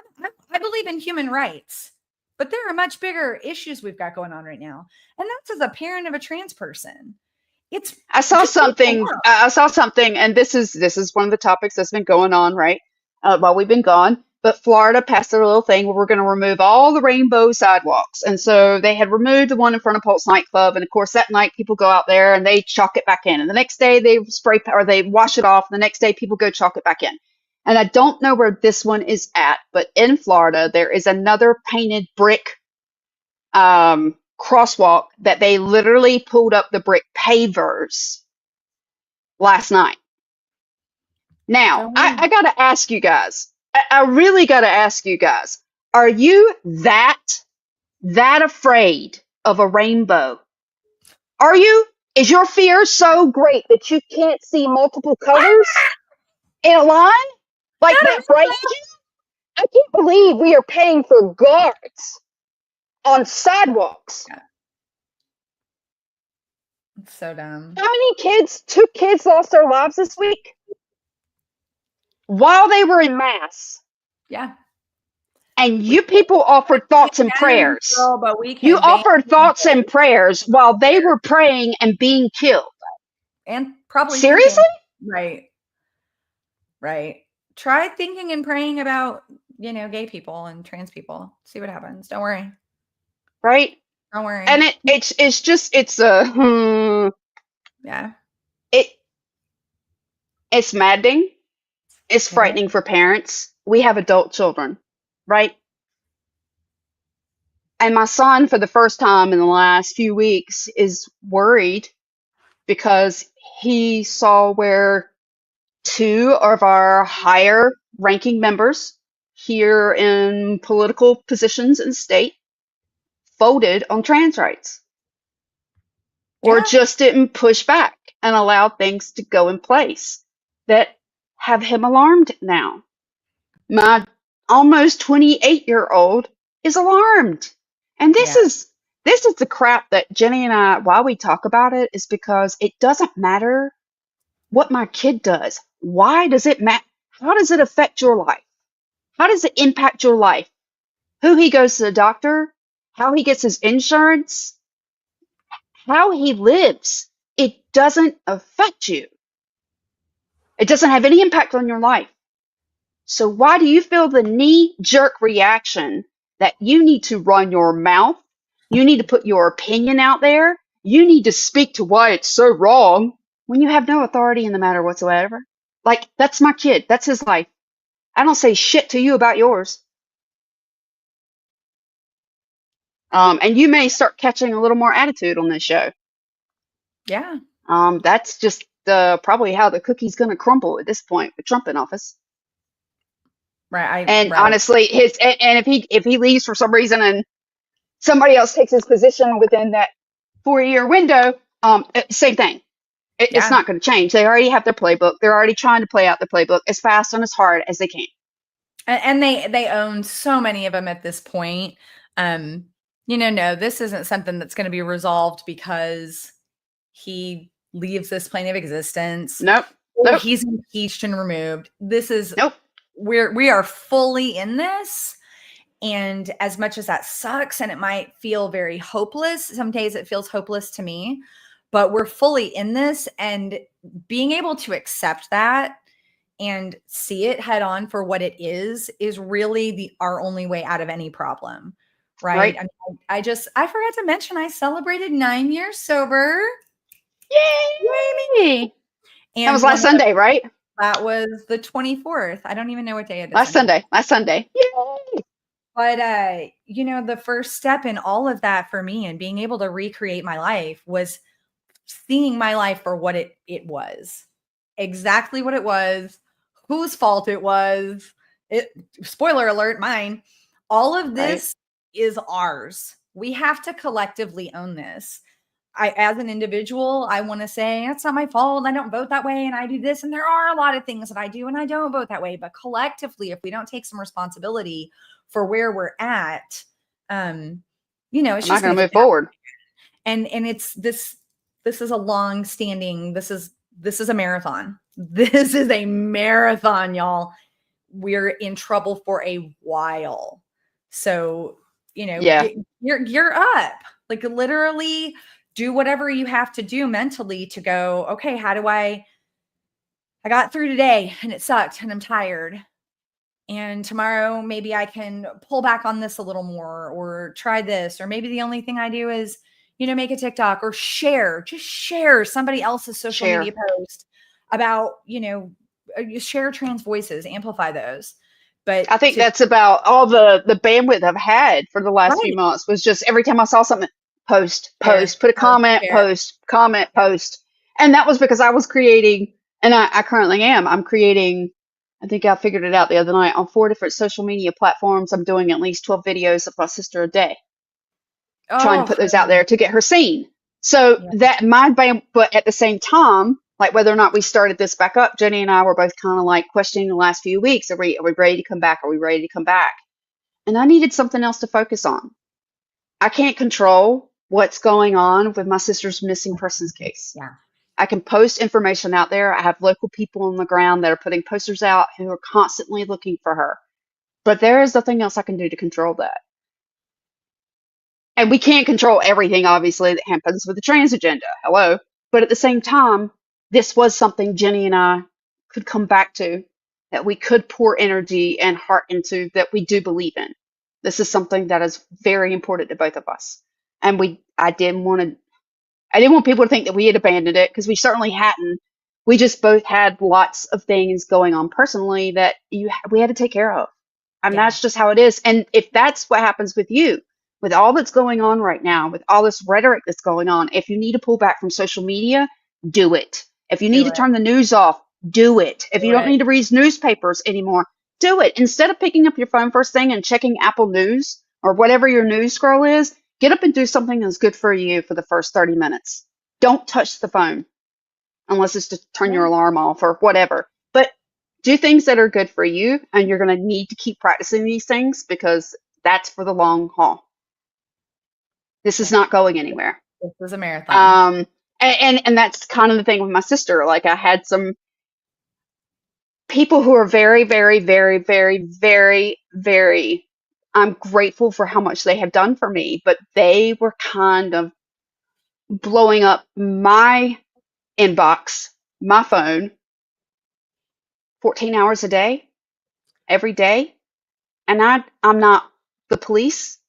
believe in human rights, but there are much bigger issues we've got going on right now. And that's as a parent of a trans person. I saw something, and this is one of the topics that's been going on, right? While we've been gone. But Florida passed their little thing where we're going to remove all the rainbow sidewalks. And so they had removed the one in front of Pulse nightclub. And of course, that night people go out there and they chalk it back in. And the next day they they wash it off. And the next day people go chalk it back in. And I don't know where this one is at, but in Florida, there is another painted brick crosswalk that they literally pulled up the brick pavers last night. Now, I got to ask you guys. I really got to ask you guys, are you that afraid of a rainbow? Are you? Is your fear so great that you can't see multiple colors in a line? Like that frightens you? I can't believe we are paying for guards on sidewalks. It's so dumb. How many kids, 2 kids lost their lives this week? While they were in mass. Yeah. And you people offered thoughts and prayers. You offered thoughts and prayers while they were praying and being killed. And probably seriously? Right. Try thinking and praying about, gay people and trans people. See what happens. Don't worry. Right? Don't worry. And it's yeah. It's maddening. It's frightening for parents. We have adult children, right? And my son, for the first time in the last few weeks, is worried because he saw where two of our higher ranking members here in political positions in the state folded on trans rights or Yeah. just didn't push back and allow things to go in place that have him alarmed now. My almost 28-year-old is alarmed. And Yeah. this is the crap that Jenni and I, why we talk about it, is because it doesn't matter what my kid does. Why does it matter? How does it affect your life? How does it impact your life? Who he goes to the doctor, how he gets his insurance, how he lives. It doesn't affect you. It doesn't have any impact on your life. So why do you feel the knee-jerk reaction that you need to run your mouth? You need to put your opinion out there. You need to speak to why it's so wrong when you have no authority in the matter whatsoever. Like, that's my kid. That's his life. I don't say shit to you about yours. And you may start catching a little more attitude on this show. Yeah. That's just probably how the cookie's going to crumble at this point with Trump in office. And Right. honestly, and if he leaves for some reason and somebody else takes his position within that 4-year window, same thing. It's Yeah. not going to change. They already have their playbook. They're already trying to play out the playbook as fast and as hard as they can. And they own so many of them at this point. No, this isn't something that's going to be resolved because he leaves this plane of existence Nope. or Nope. he's impeached and removed. This is Nope. we are fully in this. And as much as that sucks and it might feel very hopeless, some days it feels hopeless to me, but we're fully in this, and being able to accept that and see it head on for what it is really our only way out of any problem. Right. Right. I mean, I forgot to mention I celebrated 9 years sober. Yay! That was And last Sunday, right? that was the 24th. I don't even know what day it is. Last Sunday. Last Sunday. Yay! But the first step in all of that for me and being able to recreate my life was seeing my life for what it was. Exactly what it was, whose fault it was. Spoiler alert, mine. All of Right. this is ours. We have to collectively own this. As an individual, I want to say it's not my fault. I don't vote that way and I do this. And there are a lot of things that I do and I don't vote that way. But collectively, if we don't take some responsibility for where we're at, it's I'm just not going going to to move get down. forward. And it's this is a long standing, this is a marathon. This is a marathon, y'all. We're in trouble for a while. So, Yeah. gear up. Like literally do whatever you have to do mentally to go, okay, how do I got through today and it sucked and I'm tired. And tomorrow maybe I can pull back on this a little more or try this. Or maybe the only thing I do is, make a TikTok or just share somebody else's social media Share. post about, share trans voices, amplify those. But I think that's about all the bandwidth I've had for the last few right, months was just every time I saw something, post, share, post, put a comment, share. post, comment, post. And that was because I was creating, and I currently am, I'm creating, I think I figured it out the other night, on 4 different social media platforms. I'm doing at least 12 videos of my sister a day, trying to Oh, put those out there to get her seen. So yeah, that but at the same time, like whether or not we started this back up, Jenni and I were both kind of like questioning the last few weeks. Are we ready to come back? Are we ready to come back? And I needed something else to focus on. I can't control what's going on with my sister's missing persons case. yeah, I can post information out there. I have local people on the ground that are putting posters out who are constantly looking for her. But there is nothing else I can do to control that. And we can't control everything, obviously, that happens with the trans agenda. Hello. But at the same time, this was something Jenni and I could come back to, that we could pour energy and heart into, that we do believe in. This is something that is very important to both of us. And I didn't want people to think that we had abandoned it, because we certainly hadn't. We just both had lots of things going on personally that we had to take care of. And yeah, that's just how it is. And if that's what happens with you, with all that's going on right now, with all this rhetoric that's going on, if you need to pull back from social media, do it. If you need Do to it. turn the news off, do it. If Do you don't it. need to read newspapers anymore, do it. Instead of picking up your phone first thing and checking Apple News or whatever your news scroll is, get up and do something that's good for you for the first 30 minutes. Don't touch the phone unless it's to turn your Yeah. alarm off or whatever. But do things that are good for you, and you're going to need to keep practicing these things because that's for the long haul. This is Yeah. not going anywhere. This is a marathon. Um, and that's kind of the thing with my sister. Like I had some people who are very, very, very, very, very, very. I'm grateful for how much they have done for me, but they were kind of blowing up my inbox, my phone, 14 hours a day, every day. And I'm not the police.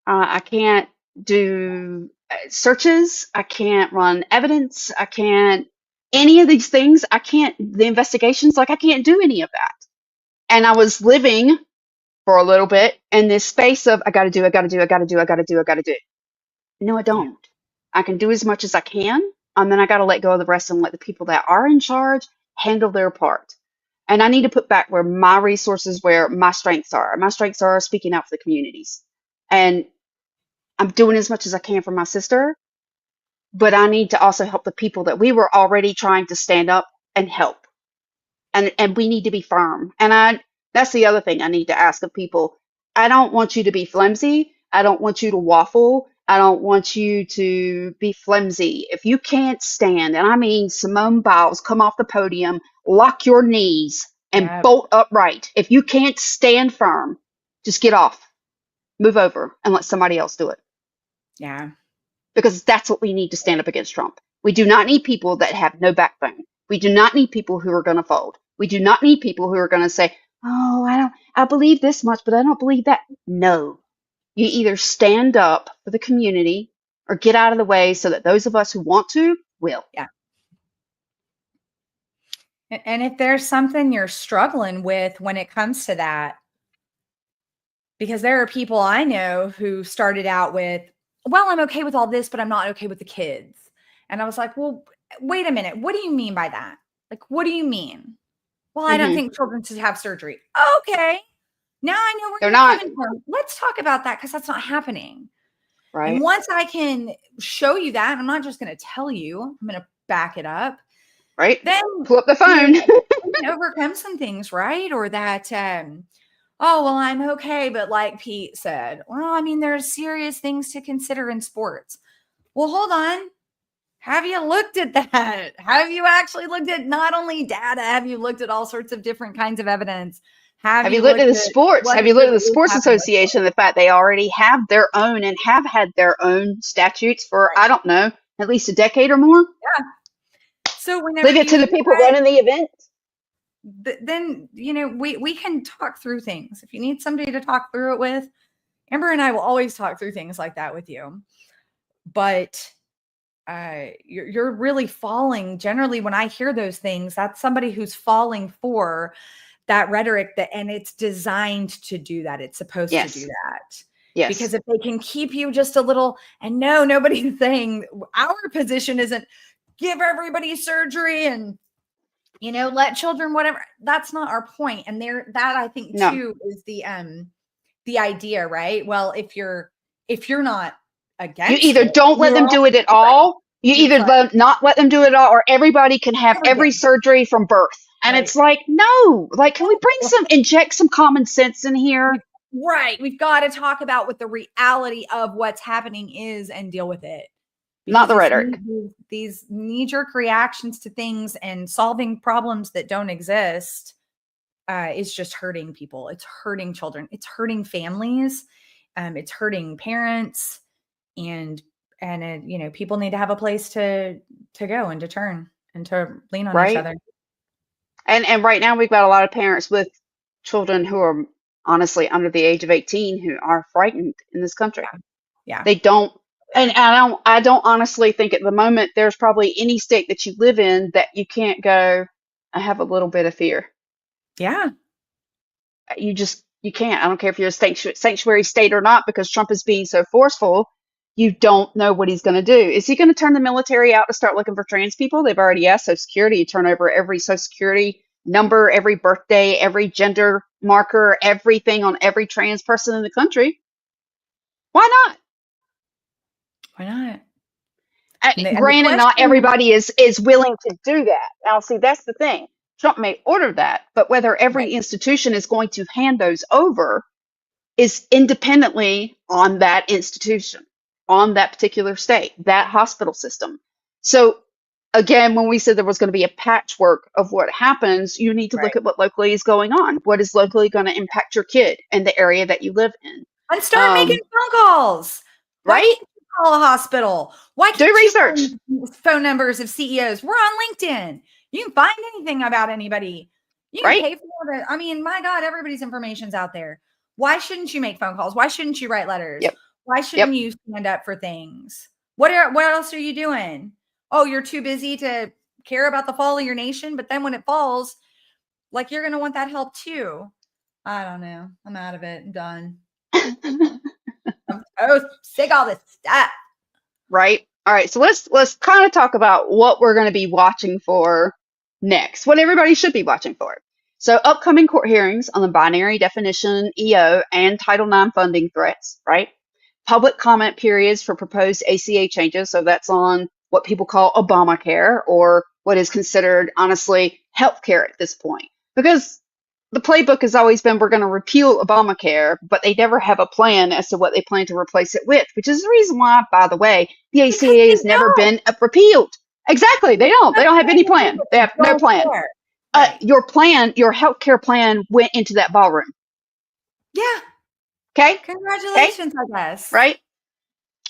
I can't do searches. I can't run evidence. I can't any of these things. I can't the investigations. Like I can't do any of that. And I was living for a little bit in this space of I got to do, I got to do, I got to do, I got to do, I got to do. No, I Yeah. don't. I can do as much as I can, and then I got to let go of the rest and let the people that are in charge handle their part. And I need to put back where my resources, where my strengths are. My strengths are speaking out for the communities. And I'm doing as much as I can for my sister, but I need to also help the people that we were already trying to stand up and help. And we need to be firm. And that's the other thing I need to ask of people. I don't want you to be flimsy. I don't want you to waffle. I don't want you to be flimsy. If you can't stand, and I mean Simone Biles, come off the podium, lock your knees, and Yeah. bolt upright. If you can't stand firm, just get off, move over, and let somebody else do it. Yeah. Because that's what we need to stand up against Trump. We do not need people that have no backbone. We do not need people who are going to fold. We do not need people who are going to say, "Oh, I believe this much, but I don't believe that." No. You either stand up for the community or get out of the way so that those of us who want to will. Yeah. And if there's something you're struggling with when it comes to that, because there are people I know who started out with, well, I'm okay with all this, but I'm not okay with the kids. And I was like, well, wait a minute. What do you mean by that? Like, what do you mean? Well, I don't Hmm. think children should have surgery. Okay. Now I know where They're you're not, coming from. Let's talk about that because that's not happening. And right? once I can show you that, I'm not just going to tell you, I'm going to back it up. Right? Then, Pull up the you know, phone. we can overcome some things, right? Or that, oh, well, I'm okay. But like Pete said, well, I mean, there's serious things to consider in sports. Well, hold on. Have you looked at that? Have you actually looked at not only data? Have you looked at all sorts of different kinds of evidence? Have Have you you looked at looked the at sports? what Have it you looked at really the is Sports happening with Association? sports? The fact they already have their own and have had their own statutes for, Right. I don't know, at least a decade or more? Yeah. So whenever Leave it you to the hear people that, running the event. then we can talk through things. If you need somebody to talk through it with, Amber and I will always talk through things like that with you. But you're really falling. Generally, when I hear those things, that's somebody who's falling for that rhetoric, and it's designed to do that. It's supposed to do Yes. that. Yes. Because if they can keep you just a little, and no, nobody's saying our position isn't give everybody surgery and let children, whatever. That's not our point. And that I think No. too is the idea, right? Well, if you're not You against either it, don't let them you're all do it at right. all, you It's either like not let them do it at all, or everybody can have every everything, surgery from birth. And right? it's like, no, like, can we inject some common sense in here? We've, right. We've got to talk about what the reality of what's happening is and deal with it. Not Because the rhetoric. these knee-jerk reactions to things and solving problems that don't exist is just hurting people. It's hurting children. It's hurting families. It's hurting parents, and people need to have a place to go and to turn and to lean on each Right? other. And right now we've got a lot of parents with children who are honestly under the age of 18 who are frightened in this country. Yeah. They don't, and I don't honestly think at the moment there's probably any state that you live in that you can't go, I have a little bit of fear. Yeah. You just You can't. I don't care if you're a sanctuary state or not, because Trump is being so forceful. You don't know what he's going to do. Is he going to turn the military out to start looking for trans people? They've already asked Social Security to turn over every Social Security number, every birthday, every gender marker, everything on every trans person in the country. Why not? Why not? And the Granted, not question, everybody is willing to do that. Now, see, that's the thing. Trump may order that, but whether right, every institution is going to hand those over is independently on that institution, on that particular state, that hospital system. So again, when we said there was going to be a patchwork of what happens, you need to right. look at what locally is going on. What is locally going to impact your kid and the area that you live in? And start making phone calls. Why Right? can't you call a hospital? Why Do can't you research. find phone numbers of CEOs? We're on LinkedIn. You can find anything about anybody. You can Right? pay for it. I mean, my God, everybody's information's out there. Why shouldn't you make phone calls? Why shouldn't you write letters? Yep. Why Yep. shouldn't you stand up for things? What else are you doing? Oh, you're too busy to care about the fall of your nation, but then when it falls, like you're going to want that help too. I don't know. I'm out of it. I'm done. I'm so sick of all this stuff. Right? All right. So let's kind of talk about what we're going to be watching for next. What everybody should be watching for. So upcoming court hearings on the binary definition EO and Title IX funding threats, right? Public comment periods for proposed ACA changes. So that's on what people call Obamacare, or what is considered, honestly, healthcare at this point. Because the playbook has always been, we're going to repeal Obamacare, but they never have a plan as to what they plan to replace it with, which is the reason why, by the way, the Because ACA they has never don't. been repealed. Exactly. They don't. They don't have any plan. They have no Don't plan. care. Right. Your plan, your healthcare plan went into that ballroom. Yeah. Okay? Okay? Congratulations, I guess. Right?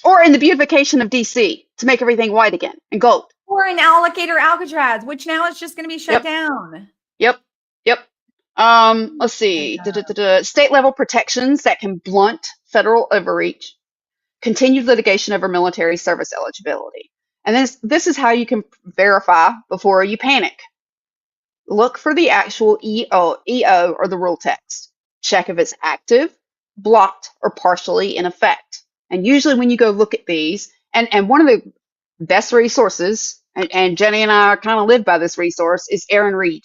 Or in the beautification of DC to make everything white again and gold. Or in Allocator Alcatraz, which now is just going to be shut Yep. down. Yep. Yep. Let's see. State level protections that can blunt federal overreach. Continued litigation over military service eligibility. And this is how you can verify before you panic. Look for the actual EO or the rule text. Check if it's active, blocked, or partially in effect. And usually when you go look at these, and one of the best resources, and Jenni and I kind of live by this resource, is Erin Reed.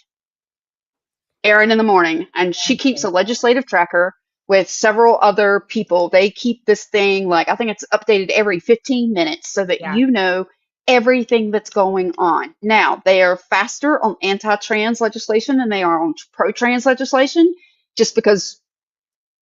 Erin in the morning. And she keeps a legislative tracker with several other people. They keep this thing, like, I think it's updated every 15 minutes so that you know everything that's going on. Now, they are faster on anti-trans legislation than they are on pro-trans legislation, just because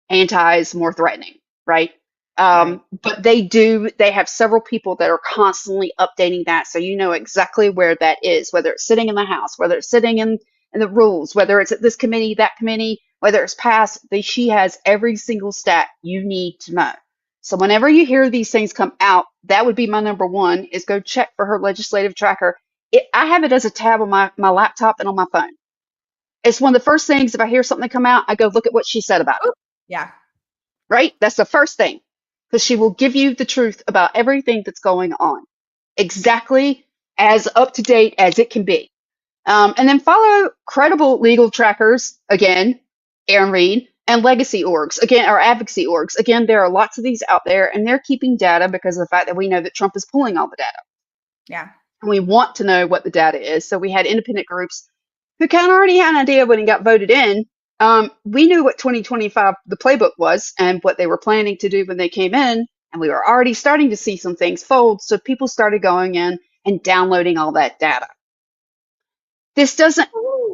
anti is more threatening, right? But they have several people that are constantly updating that, so you know exactly where that is, whether it's sitting in the House, whether it's sitting in the rules, whether it's at this committee, that committee, whether it's passed. She has every single stat you need to know. So whenever you hear these things come out, that would be my number one, is go check for her legislative tracker. I have it as a tab on my laptop and on my phone. It's one of the first things, if I hear something come out, I go look at what she said about it. Yeah. Right? That's the first thing, because she will give you the truth about everything that's going on, exactly as up to date as it can be. And then follow credible legal trackers, again, Erin Reed, and legacy orgs, again, or advocacy orgs. Again, there are lots of these out there, and they're keeping data because of the fact that we know that Trump is pulling all the data. Yeah. And we want to know what the data is. So we had independent groups who kind of already had an idea when he got voted in. We knew what 2025, the playbook was, and what they were planning to do when they came in. And we were already starting to see some things fold. So people started going in and downloading all that data. This doesn't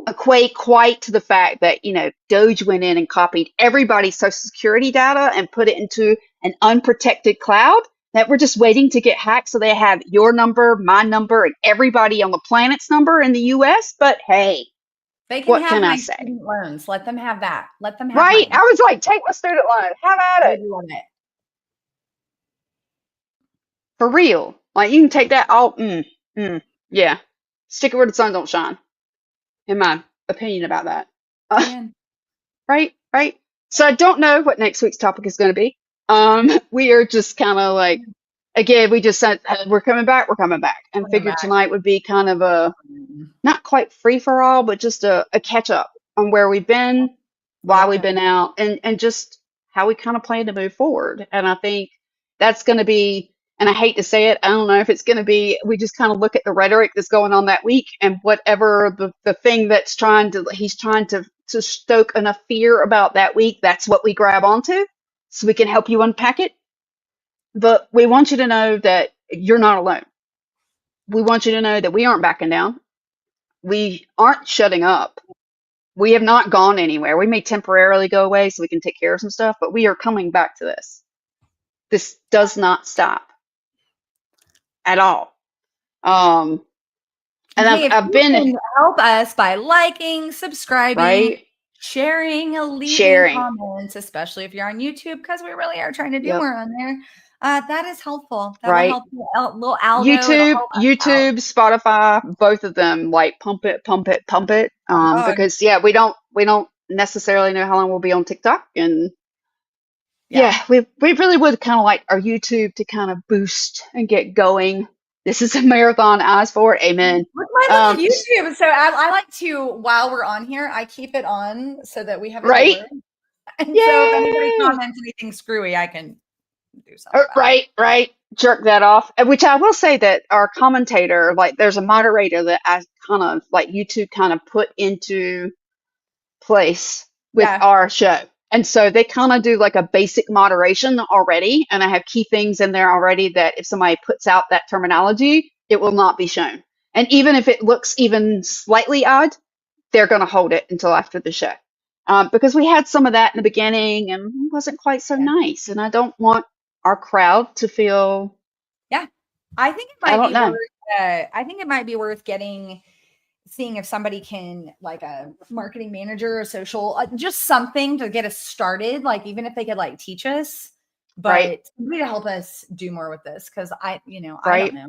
equate quite to the fact that, Doge went in and copied everybody's Social Security data and put it into an unprotected cloud that we're just waiting to get hacked. So they have your number, my number, and everybody on the planet's number in the US. But hey, they can what have can my I say? student loans. Let them have that. Let them have Right? mine. I was like, take my student loan. Have at it. I love it. For real. Like, you can take that all. Yeah. Stick it where the sun don't shine. In my opinion about that. Right? So I don't know what next week's topic is going to be. We are just kind of like, again, we just said, we're coming back. And figured tonight would be kind of a, not quite free for all, but just a catch up on where we've been, why we've Yeah. been out, and just how we kind of plan to move forward. And I think that's going to be, and I hate to say it, I don't know if it's going to be, we just kind of look at the rhetoric that's going on that week, and whatever the thing that's he's trying to stoke enough fear about that week, that's what we grab onto so we can help you unpack it. But we want you to know that you're not alone. We want you to know that we aren't backing down. We aren't shutting up. We have not gone anywhere. We may temporarily go away so we can take care of some stuff, but we are coming back to this. This does not stop at all. Um, And and hey, if I've you been can help us by liking, subscribing, right sharing, leaving sharing. comments, especially if you're on YouTube, because we really are trying to do Yep. more on there. That is helpful. That will Right. help little Aldo. It'll YouTube, help us out. YouTube, Spotify, both of them like pump it, pump it, pump it. Oh, Because yeah, we don't necessarily know how long we'll be on TikTok, and yeah. yeah, we really would kind of like our YouTube to kind of boost and get going. This is a marathon. Eyes forward. Amen. With my Um, little YouTube. So I like to, while we're on here, I keep it on so that we have a right. viewer. And so if anybody Yay. comments anything screwy, I can do something about it. Right, right. Jerk that off. Which I will say that our commentator, like, there's a moderator that I kind of like YouTube kind of put into place with Yeah. our show. And so they kind of do like a basic moderation already. And I have key things in there already that if somebody puts out that terminology, it will not be shown. And even if it looks even slightly odd, they're going to hold it until after the show. Because we had some of that in the beginning and it wasn't quite so Yeah. nice. And I don't want our crowd to feel, Yeah. I think it I might don't be know. worth I think it might be worth seeing if somebody can, like a marketing manager or social, just something to get us started, like even if they could like teach us, Right, but somebody to help us do more with this, because I don't right. know.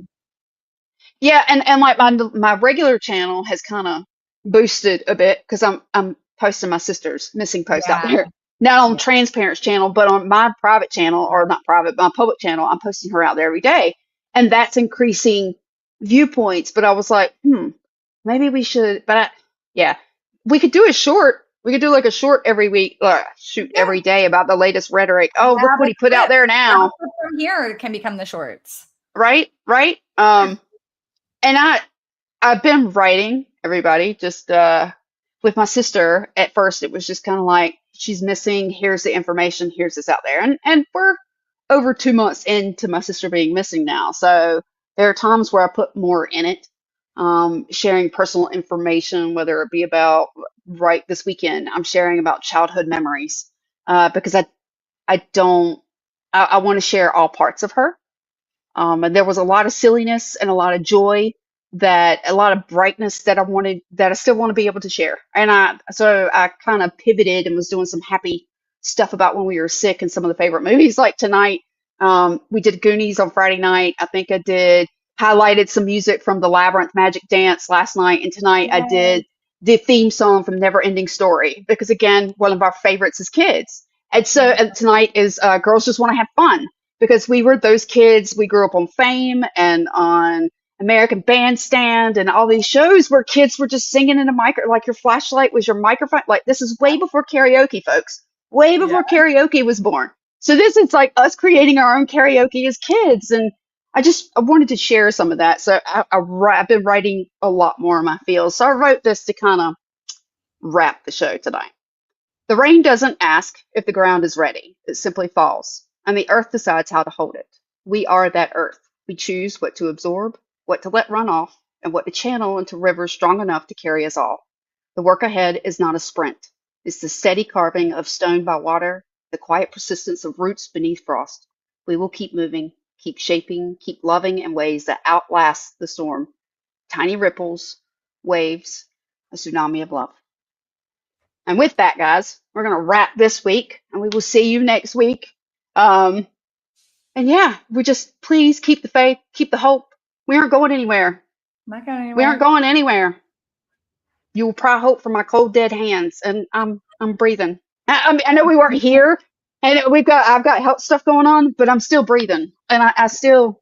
Yeah, and like my regular channel has kind of boosted a bit because I'm posting my sister's missing post out Yeah. there. Not on Yeah. TransParents channel, but on my private channel, or not private, my public channel, I'm posting her out there every day. And that's increasing viewpoints. But I was like, maybe we should, yeah, we could do a short. We could do like a short every week, shoot, Yeah. every day about the latest rhetoric. Oh, look Have what a he put out clip. there Have a now. clip from here can become the shorts. Right, right. And I've been writing everybody just with my sister. At first it was just kind of like she's missing, here's the information, here's this out there. And we're over 2 months into my sister being missing now. So there are times where I put more in it. Sharing personal information, whether it be about right this weekend, I'm sharing about childhood memories. Because I don't I want to share all parts of her. And there was a lot of silliness and a lot of joy, that a lot of brightness that I still want to be able to share. And I kind of pivoted and was doing some happy stuff about when we were sick and some of the favorite movies. Like tonight, we did Goonies on Friday night. I think I did highlighted some music from the Labyrinth Magic Dance last night, and tonight I Yes. did the theme song from Never Ending Story, because again, one of our favorites as kids. And tonight is Girls Just Want to Have Fun, because we were those kids. We grew up on Fame and on American Bandstand and all these shows where kids were just singing in a micro, like your flashlight was your microphone. Like, this is way before karaoke, folks. Way Yeah. before karaoke was born. So this is like us creating our own karaoke as kids. And I wanted to share some of that. So I've been writing a lot more in my field. So I wrote this to kind of wrap the show tonight. The rain doesn't ask if the ground is ready. It simply falls, and the earth decides how to hold it. We are that earth. We choose what to absorb, what to let run off, and what to channel into rivers strong enough to carry us all. The work ahead is not a sprint. It's the steady carving of stone by water, the quiet persistence of roots beneath frost. We will keep moving, keep shaping, keep loving in ways that outlast the storm. Tiny ripples, waves, a tsunami of love. And with that, guys, we're going to wrap this week, and we will see you next week. Um, and yeah, we just please keep the faith, keep the hope. We aren't going anywhere. Not going We aren't anywhere. going anywhere. You will pry hope from my cold, dead hands, and I'm breathing. I know we weren't here, and I've got health stuff going on, but I'm still breathing, and I still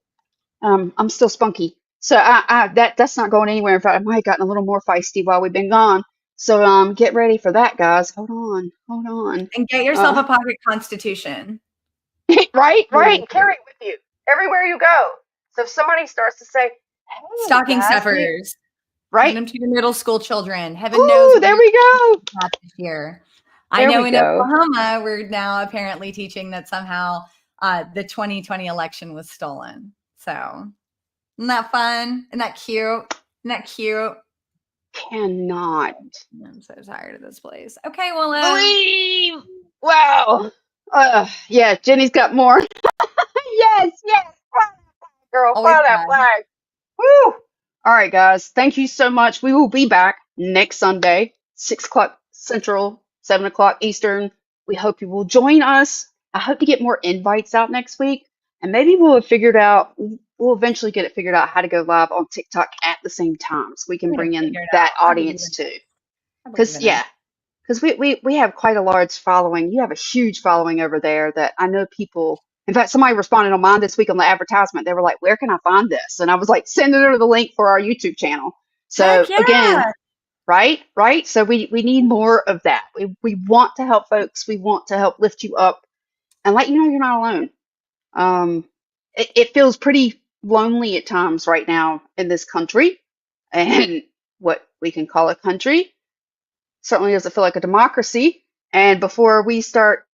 I'm still spunky. So that's not going anywhere. In fact, I might have gotten a little more feisty while we've been gone. So get ready for that, guys. Hold on, hold on. And get yourself a pocket constitution. Right, Yeah. right. Carry it with you everywhere you go. So if somebody starts to say, "Hey, Stocking guys," stuffers. Hand right? them to your middle school children. Heaven knows Ooh, what there you're we go. about this year. I There know we in go. Oklahoma, we're now apparently teaching that somehow the 2020 election was stolen. So isn't that fun? Isn't that cute? Isn't that cute? Cannot I'm so tired of this place. Okay, well, believe. Wow. Yeah, Jenny's got more. Yes, yes. Fly that flag, girl. always Fly that fun. flag. Woo! All right, guys. Thank you so much. We will be back next Sunday, 6 o'clock Central, 7 o'clock Eastern. We hope you will join us. I hope to get more invites out next week, and maybe we'll have figured out. We'll eventually get it figured out how to go live on TikTok at the same time, so we can I'm gonna bring in figure it that out. I believe audience in too. it. I believe Because in it. yeah, because we have quite a large following. You have a huge following over there that I know people. In fact, somebody responded on mine this week on the advertisement. They were like, "Where can I find this?" And I was like, "Send her the link for our YouTube channel." Heck So again, yeah. right, right. So we need more of that. We want to help folks. We want to help lift you up and let you know you're not alone. It feels pretty lonely at times right now in this country, and what we can call a country certainly doesn't feel like a democracy. And before we start,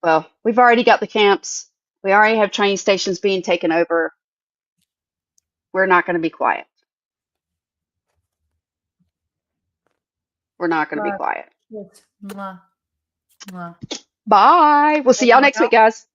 well, we've already got the camps. We already have train stations being taken over. We're not going to be quiet. We're not going to be Love. quiet. Yes. Mwah. Mwah. Bye. We'll see y'all next week, guys.